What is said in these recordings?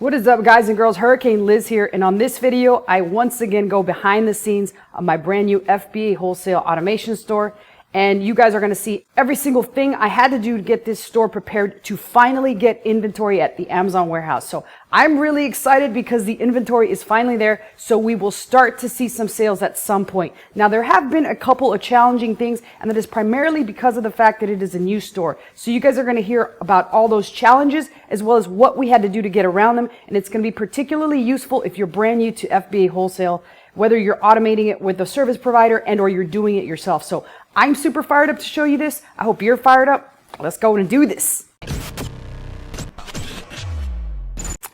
What is up, guys and girls? Hurricane Liz here, and on this video I once again go behind the scenes of my brand new FBA Wholesale automation store, and you guys are going to see every single thing I had to do to get this store prepared to finally get inventory at the Amazon warehouse. So I'm really excited because the inventory is finally there, so we will start to see some sales at some point. Now, there have been a couple of challenging things, and that is primarily because of the fact that it is a new store. So you guys are going to hear about all those challenges as well as what we had to do to get around them, and it's going to be particularly useful if you're brand new to FBA Wholesale, whether you're automating it with a service provider and or you're doing it yourself. So I'm super fired up to show you this. I hope you're fired up. Let's go and do this.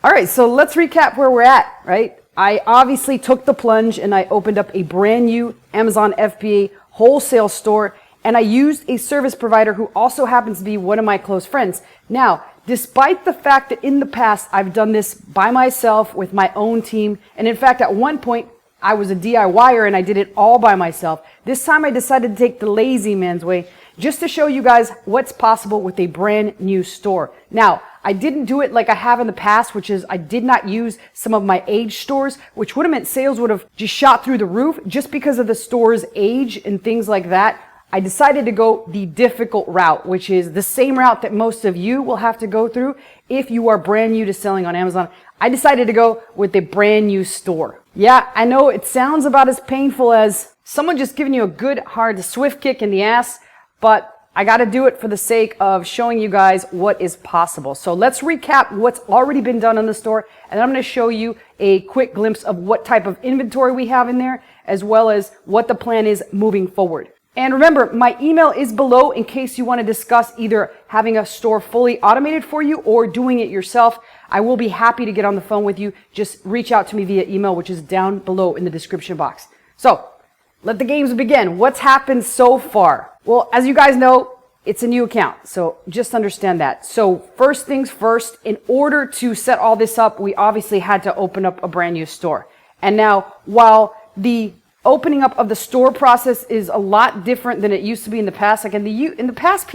All right, so let's recap where we're at, right? I obviously took the plunge and I opened up a brand new Amazon FBA Wholesale store, and I used a service provider who also happens to be one of my close friends. Now, despite the fact that in the past I've done this by myself with my own team, and in fact at one point I was a DIYer and I did it all by myself, this time I decided to take the lazy man's way just to show you guys what's possible with a brand new store. Now, I didn't do it like I have in the past, which is I did not use some of my age stores, which would have meant sales would have just shot through the roof just because of the store's age and things like that. I decided to go the difficult route, which is the same route that most of you will have to go through if you are brand new to selling on Amazon. I decided to go with a brand new store. Yeah, I know it sounds about as painful as someone just giving you a good, hard, swift kick in the ass, but I got to do it for the sake of showing you guys what is possible. So let's recap what's already been done in the store, and I'm going to show you a quick glimpse of what type of inventory we have in there, as well as what the plan is moving forward. And remember, my email is below in case you want to discuss either having a store fully automated for you or doing it yourself. I will be happy to get on the phone with you. Just reach out to me via email, which is down below in the description box. So, let the games begin. What's happened so far? Well, as you guys know, it's a new account, so just understand that. So first things first, in order to set all this up, we obviously had to open up a brand new store. And now, while the opening up of the store process is a lot different than it used to be in the past, like in the past,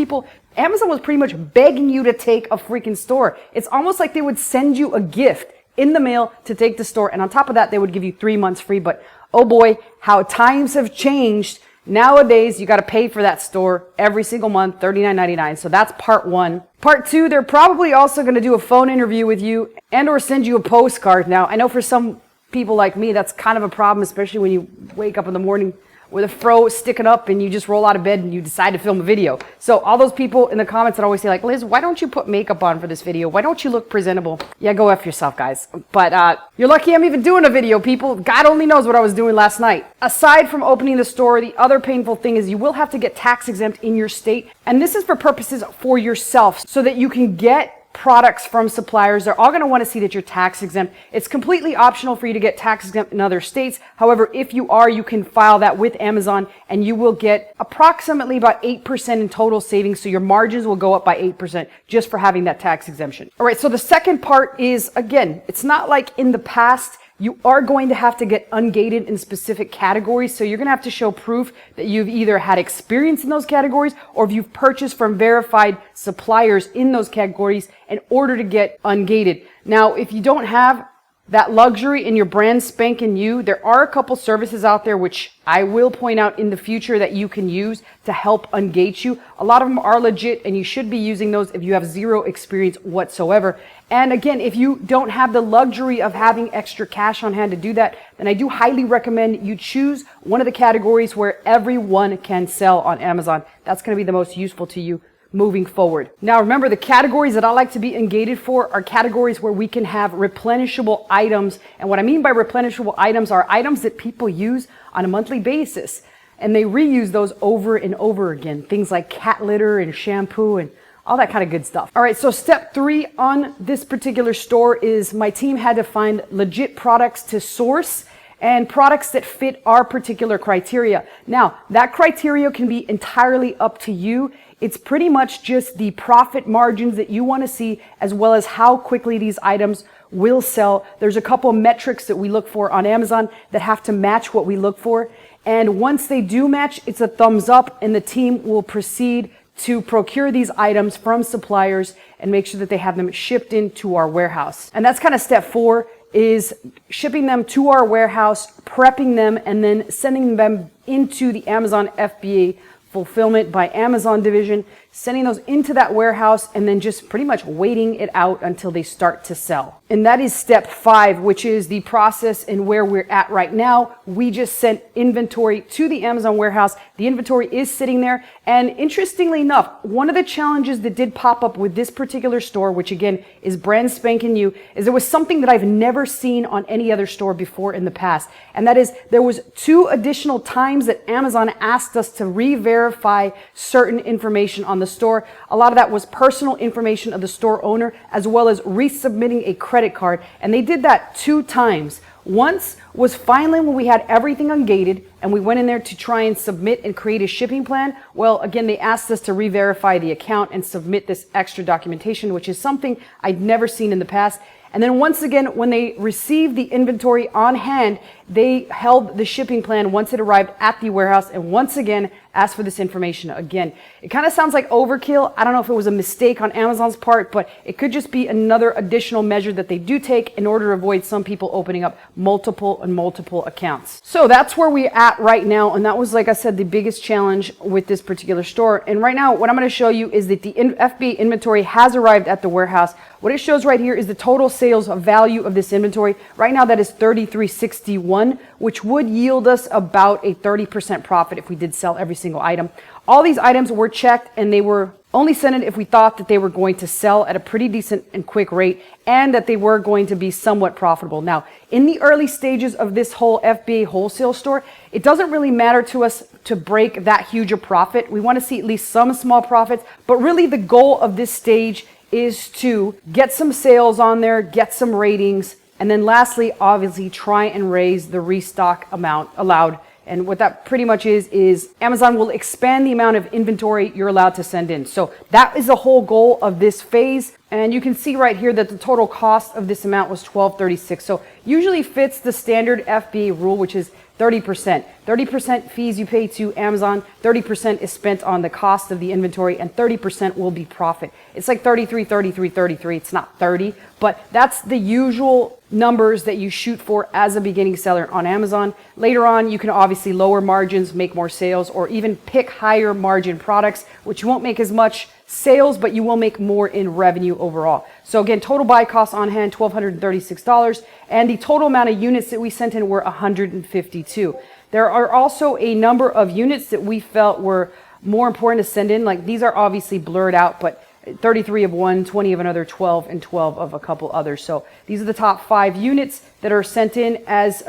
Amazon was pretty much begging you to take a freaking store. It's almost like they would send you a gift in the mail to take the store, and on top of that, they would give you 3 months free. But oh boy, how times have changed. Nowadays, you got to pay for that store every single month, $39.99. So that's part one. Part two, they're probably also going to do a phone interview with you and or send you a postcard. Now, I know for some people like me, that's kind of a problem, especially when you wake up in the morning with a fro sticking up and you just roll out of bed and you decide to film a video. So all those people in the comments that always say like, Liz, why don't you put makeup on for this video? Why don't you look presentable? Yeah, go F yourself, guys. But you're lucky I'm even doing a video, people. God only knows what I was doing last night. Aside from opening the store, the other painful thing is you will have to get tax exempt in your state. And this is for purposes for yourself so that you can get products from suppliers. They're all going to want to see that you're tax exempt. It's completely optional for you to get tax exempt in other states. However, if you are, you can file that with Amazon and you will get approximately about 8% in total savings. So your margins will go up by 8% just for having that tax exemption. All right. So the second part is, again, it's not like in the past. You are going to have to get ungated in specific categories. So you're going to have to show proof that you've either had experience in those categories or if you've purchased from verified suppliers in those categories in order to get ungated. Now, if you don't have that luxury in your brand spanking new, there are a couple services out there which I will point out in the future that you can use to help ungate you. A lot of them are legit and you should be using those if you have zero experience whatsoever. And again, if you don't have the luxury of having extra cash on hand to do that, then I do highly recommend you choose one of the categories where everyone can sell on Amazon. That's going to be the most useful to you moving forward. Now remember, the categories that I like to be ungated for are categories where we can have replenishable items. And what I mean by replenishable items are items that people use on a monthly basis. And they reuse those over and over again. Things like cat litter and shampoo and all that kind of good stuff. All right, so step 3 on this particular store is my team had to find legit products to source and products that fit our particular criteria. Now, that criteria can be entirely up to you. It's pretty much just the profit margins that you want to see, as well as how quickly these items will sell. There's a couple of metrics that we look for on Amazon that have to match what we look for. And once they do match, it's a thumbs up and the team will proceed to procure these items from suppliers and make sure that they have them shipped into our warehouse. And that's kind of step 4, is shipping them to our warehouse, prepping them, and then sending them into the Amazon FBA Fulfillment by Amazon division, sending those into that warehouse, and then just pretty much waiting it out until they start to sell. And that is step 5, which is the process and where we're at right now. We just sent inventory to the Amazon warehouse. The inventory is sitting there. And interestingly enough, one of the challenges that did pop up with this particular store, which again is brand spanking new, is there was something that I've never seen on any other store before in the past. And that is, there was 2 additional times that Amazon asked us to re-verify certain information on the store. A lot of that was personal information of the store owner, as well as resubmitting a credit card. And they did that 2 times. Once was finally when we had everything ungated and we went in there to try and submit and create a shipping plan. Well, again, they asked us to re-verify the account and submit this extra documentation, which is something I'd never seen in the past. And then once again, when they received the inventory on hand, they held the shipping plan once it arrived at the warehouse, and once again asked for this information again. It kind of sounds like overkill. I don't know if it was a mistake on Amazon's part, but it could just be another additional measure that they do take in order to avoid some people opening up multiple accounts. So that's where we're at right now, and that was, like I said, the biggest challenge with this particular store. And right now, what I'm going to show you is that the FBA inventory has arrived at the warehouse. What it shows right here is the total sales value of this inventory. Right now, that is $33.61, which would yield us about a 30% profit if we did sell every single item. All these items were checked, and they were only sent in if we thought that they were going to sell at a pretty decent and quick rate, and that they were going to be somewhat profitable. Now, in the early stages of this whole FBA wholesale store, it doesn't really matter to us to break that huge a profit. We want to see at least some small profits, but really the goal of this stage is to get some sales on there, get some ratings, and then lastly, obviously, try and raise the restock amount allowed. And what that pretty much is Amazon will expand the amount of inventory you're allowed to send in. So that is the whole goal of this phase. And you can see right here that the total cost of this amount was $12.36. So usually fits the standard FBA rule, which is 30%. 30% fees you pay to Amazon, 30% is spent on the cost of the inventory, and 30% will be profit. It's like 33, 33, 33. It's not 30, but that's the usual numbers that you shoot for as a beginning seller on Amazon. Later on, you can obviously lower margins, make more sales, or even pick higher margin products, which you won't make as much sales, but you will make more in revenue overall. So again, total buy cost on hand, $1,236, and the total amount of units that we sent in were 152. There are also a number of units that we felt were more important to send in. Like, these are obviously blurred out, but 33 of one, 20 of another, 12, and 12 of a couple others. So these are the top 5 units that are sent in. As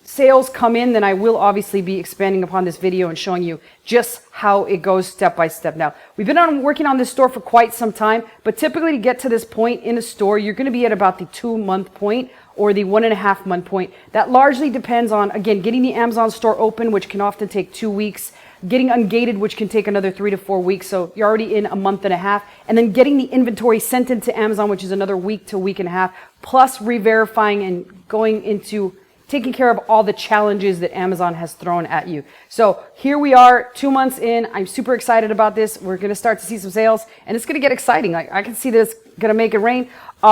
sales come in, then I will obviously be expanding upon this video and showing you just how it goes step by step. Now, we've been working on this store for quite some time, but typically to get to this point in a store, you're going to be at about the 2-month point or the 1.5-month point. That largely depends on, again, getting the Amazon store open, which can often take 2 weeks, getting ungated, which can take another 3 to 4 weeks. So you're already in a month and a half, and then getting the inventory sent into Amazon, which is another week to week and a half, plus re-verifying and going into taking care of all the challenges that Amazon has thrown at you. So here we are, 2 months in. I'm super excited about this. We're going to start to see some sales, and it's going to get exciting. I can see this going to make it rain.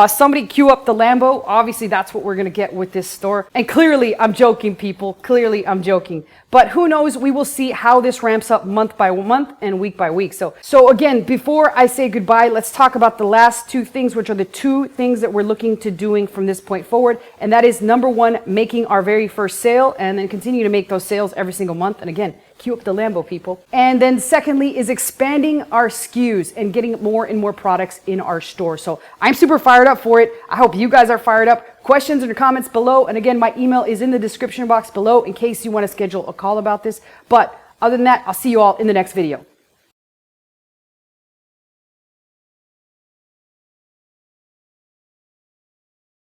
Somebody cue up the Lambo. Obviously, that's what we're going to get with this store. And clearly, I'm joking, people. Clearly, I'm joking. But who knows? We will see how this ramps up month by month and week by week. So again, before I say goodbye, let's talk about the last 2 things, which are the 2 things that we're looking to doing from this point forward. And that is, number 1, making our very first sale, and then continue to make those sales every single month. And again, cue up the Lambo, people. And then secondly is expanding our SKUs and getting more and more products in our store. So I'm super fired up for it. I hope you guys are fired up. Questions in the comments below. And again, my email is in the description box below in case you want to schedule a call about this. But other than that, I'll see you all in the next video.